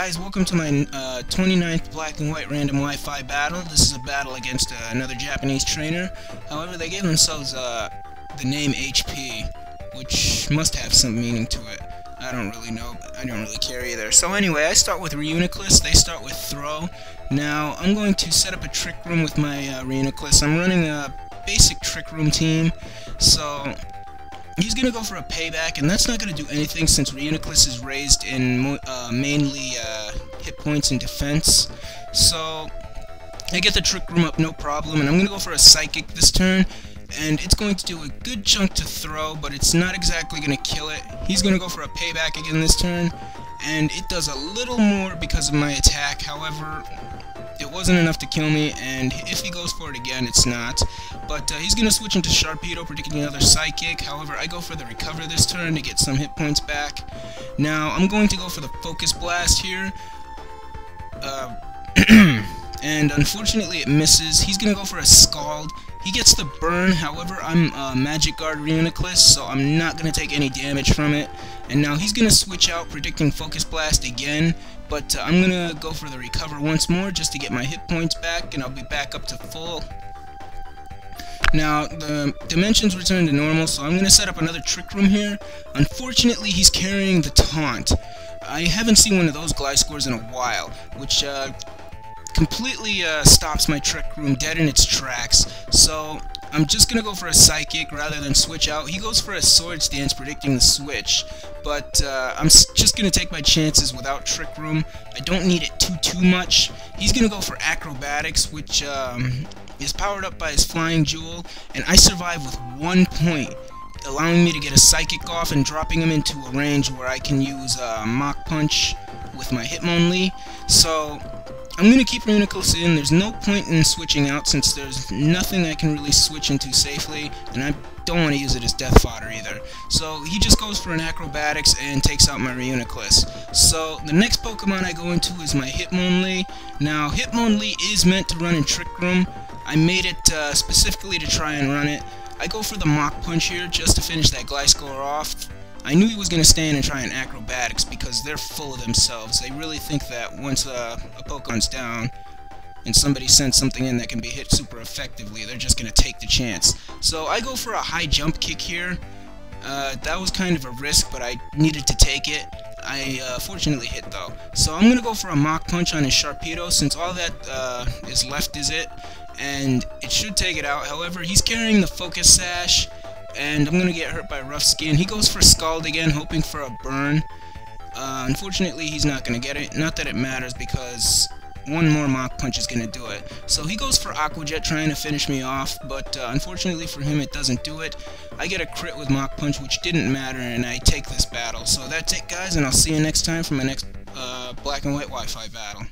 guys, welcome to my 29th black and white random Wi-Fi battle. This is a battle against another Japanese trainer. However, they gave themselves the name HP, which must have some meaning to it. I don't really know, but I don't really care either. So anyway, I start with Reuniclus, they start with Throw. Now, I'm going to set up a Trick Room with my Reuniclus. I'm running a basic Trick Room team, so he's going to go for a payback, and that's not going to do anything since Reuniclus is raised in mainly hit points and defense. So I get the Trick Room up no problem, and I'm going to go for a Psychic this turn, and it's going to do a good chunk to Throw, but it's not exactly going to kill it. He's going to go for a payback again this turn, and it does a little more because of my attack. However, it wasn't enough to kill me, and if he goes for it again, it's not. But he's going to switch into Sharpedo, predicting another Psychic. However, I go for the Recover this turn to get some hit points back. Now, I'm going to go for the Focus Blast here. And unfortunately it misses. He's going to go for a Scald. He gets the burn, however, I'm Magic Guard Reuniclus, so I'm not going to take any damage from it. And now he's going to switch out, predicting Focus Blast again, but I'm going to go for the Recover once more just to get my hit points back, and I'll be back up to full. Now, the dimensions return to normal, so I'm going to set up another Trick Room here. Unfortunately, he's carrying the Taunt. I haven't seen one of those Gliscors in a while, which completely stops my Trick Room dead in its tracks. So I'm just gonna go for a Psychic rather than switch out. He goes for a Swords Dance, predicting the switch, but I'm just gonna take my chances without Trick Room. I don't need it too much. He's gonna go for Acrobatics, which is powered up by his Flying Jewel, and I survive with 1 point, allowing me to get a Psychic off and dropping him into a range where I can use Mach Punch with my Hitmonlee. So I'm going to keep Reuniclus in. There's no point in switching out since there's nothing I can really switch into safely, and I don't want to use it as death fodder either. So he just goes for an Acrobatics and takes out my Reuniclus. So the next Pokemon I go into is my Hitmonlee. Now, Hitmonlee is meant to run in Trick Room. I made it specifically to try and run it. I go for the Mach Punch here just to finish that Gliscor off. I knew he was going to stand and try an Acrobatics because they're full of themselves. They really think that once a Pokemon's down and somebody sends something in that can be hit super effectively, they're just going to take the chance. So I go for a high jump kick here. That was kind of a risk, but I needed to take it. I fortunately hit though. So I'm going to go for a Mach Punch on his Sharpedo since all that is left is it. And it should take it out. However, he's carrying the Focus Sash, and I'm going to get hurt by Rough Skin. He goes for Scald again, hoping for a burn. Unfortunately, he's not going to get it. Not that it matters, because one more Mach Punch is going to do it. So he goes for Aqua Jet, trying to finish me off, but unfortunately for him, it doesn't do it. I get a crit with Mach Punch, which didn't matter, and I take this battle. So that's it, guys, and I'll see you next time for my next black and white Wi-Fi battle.